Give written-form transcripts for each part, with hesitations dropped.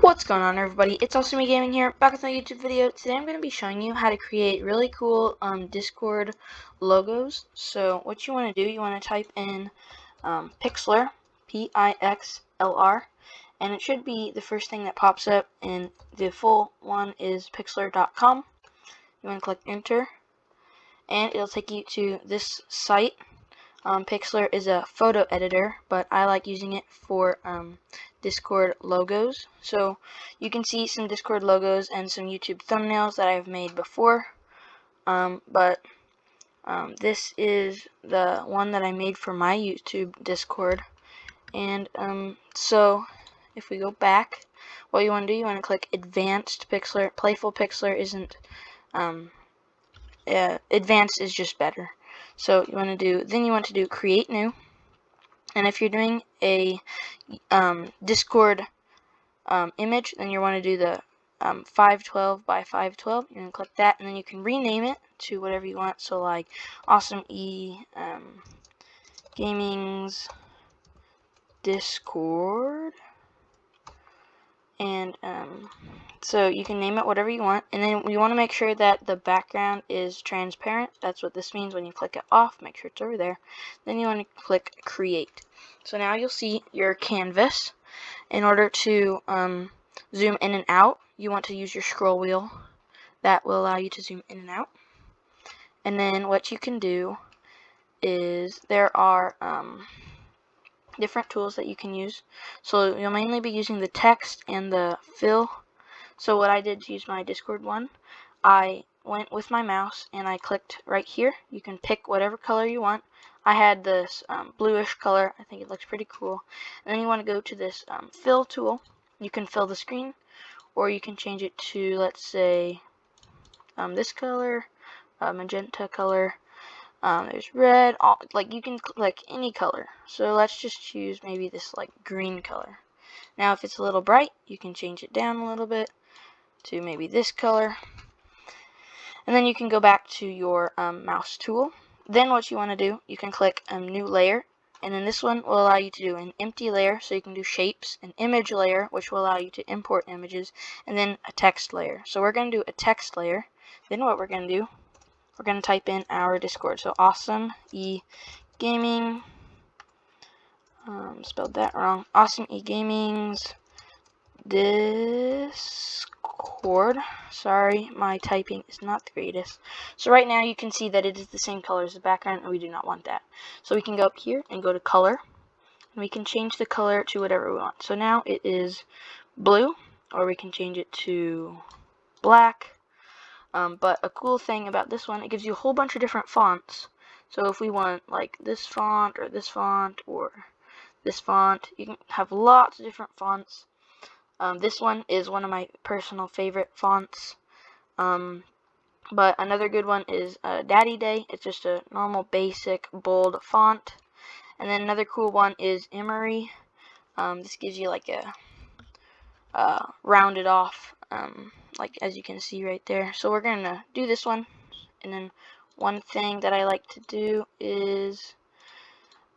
What's going on, everybody? It's also me gaming here, back with my YouTube video. Today I'm going to be showing you how to create really cool Discord logos. So what you want to do, you want to type in Pixlr, Pixlr, and it should be the first thing that pops up, and the full one is pixlr.com. You want to click enter, and it'll take you to this site. Pixlr is a photo editor, but I like using it for Discord logos. So you can see some Discord logos and some YouTube thumbnails that I've made before. This is the one that I made for my YouTube Discord. And so if we go back, what you want to do, you want to click Advanced Pixlr. Playful Pixlr isn't advanced is just better. So you want to do create new, and if you're doing a Discord image, then you want to do the 512 by 512. You're gonna click that, and then you can rename it to whatever you want. So like Awesome Gaming's Discord, and so you can name it whatever you want, and then you want to make sure that the background is transparent. That's what this means. When you click it off, make sure it's over there. Then you want to click create. So now you'll see your canvas. In order to zoom in and out, you want to use your scroll wheel. That will allow you to zoom in and out. And then what you can do is there are different tools that you can use. So you'll mainly be using the text and the fill. So what I did to use my Discord one, I went with my mouse and I clicked right here. You can pick whatever color you want. I had this bluish color. I think it looks pretty cool. And then you want to go to this fill tool. You can fill the screen, or you can change it to, let's say, this color, magenta color. There's red, like you can click any color. So let's just choose maybe this like green color. Now if it's a little bright, you can change it down a little bit to maybe this color. And then you can go back to your mouse tool. Then what you want to do, you can click new layer, and then this one will allow you to do an empty layer, so you can do shapes, an image layer, which will allow you to import images, and then a text layer. So we're going to do a text layer. Then what we're going to do, we're going to type in our Discord. So Awesome Gaming, spelled that wrong. Awesome Gaming's Discord. Sorry, my typing is not the greatest. So right now you can see that it is the same color as the background, and we do not want that. So we can go up here and go to color, and we can change the color to whatever we want. So now it is blue, or we can change it to black. But a cool thing about this one, it gives you a whole bunch of different fonts. So if we want like this font or this font or this font, you can have lots of different fonts. This one is one of my personal favorite fonts. But another good one is Daddy Day. It's just a normal basic bold font. And then another cool one is Emojis. This gives you like a rounded off, like as you can see right there. So we're gonna do this one. And then one thing that I like to do is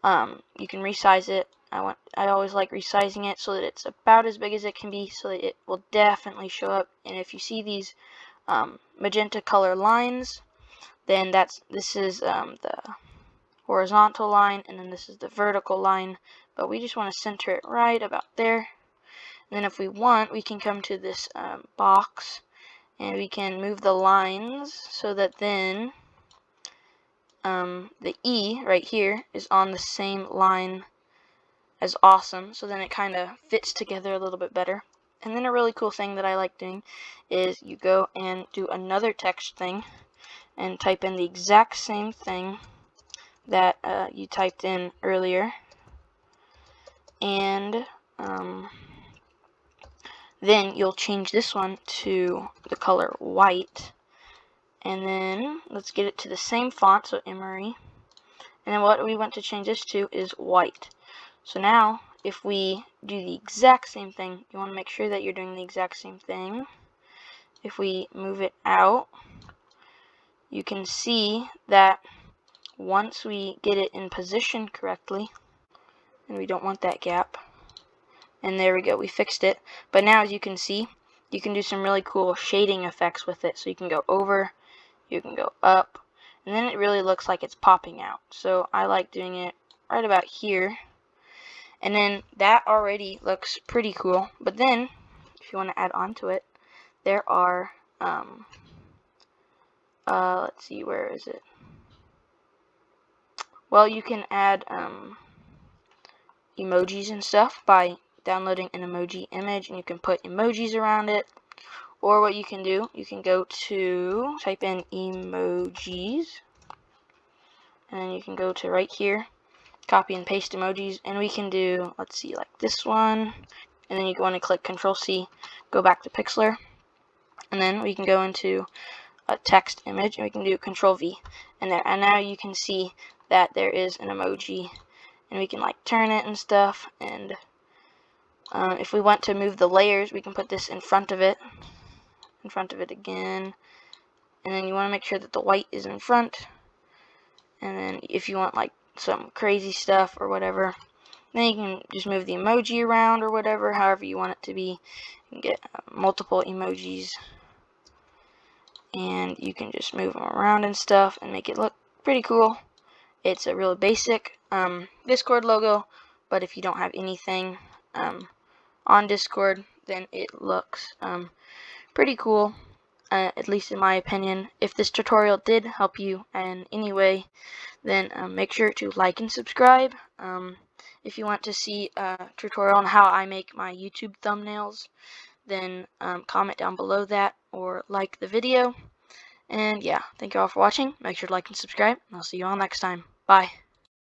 you can resize it. I always like resizing it so that it's about as big as it can be, so that it will definitely show up. And if you see these magenta color lines, then this is the horizontal line, and then this is the vertical line. But we just want to center it right about there. And then if we want, we can come to this box, and we can move the lines so that then the E right here is on the same line as awesome, so then it kind of fits together a little bit better. And then a really cool thing that I like doing is you go and do another text thing and type in the exact same thing that you typed in earlier, and then you'll change this one to the color white, and then let's get it to the same font, so Emory, and then what we want to change this to is white. So now, if we do the exact same thing, you want to make sure that you're doing the exact same thing. If we move it out, you can see that once we get it in position correctly, and we don't want that gap, And there we go, we fixed it. But now, as you can see, you can do some really cool shading effects with it. So you can go over, you can go up, and then it really looks like it's popping out. So I like doing it right about here. And then that already looks pretty cool. But then, if you want to add on to it, there are, let's see, where is it? Well, you can add emojis and stuff by downloading an emoji image, and you can put emojis around it. Or what you can do, you can go to, type in emojis, and then you can go to right here, copy and paste emojis, and we can do, let's see, like this one, and then you want to click Control-C, go back to Pixlr, and then we can go into a text image, and we can do Control-V, and there, and now you can see that there is an emoji, and we can like turn it and stuff, and if we want to move the layers, we can put this in front of it again, and then you want to make sure that the white is in front, and then if you want like some crazy stuff or whatever, then you can just move the emoji around or whatever, however you want it to be. You can get multiple emojis, and you can just move them around and stuff and make it look pretty cool. It's a real basic Discord logo, but if you don't have anything on Discord, then it looks pretty cool, at least in my opinion. If this tutorial did help you in any way, then make sure to like and subscribe. If you want to see a tutorial on how I make my YouTube thumbnails, then comment down below that or like the video. And yeah, thank you all for watching. Make sure to like and subscribe, and I'll see you all next time. Bye.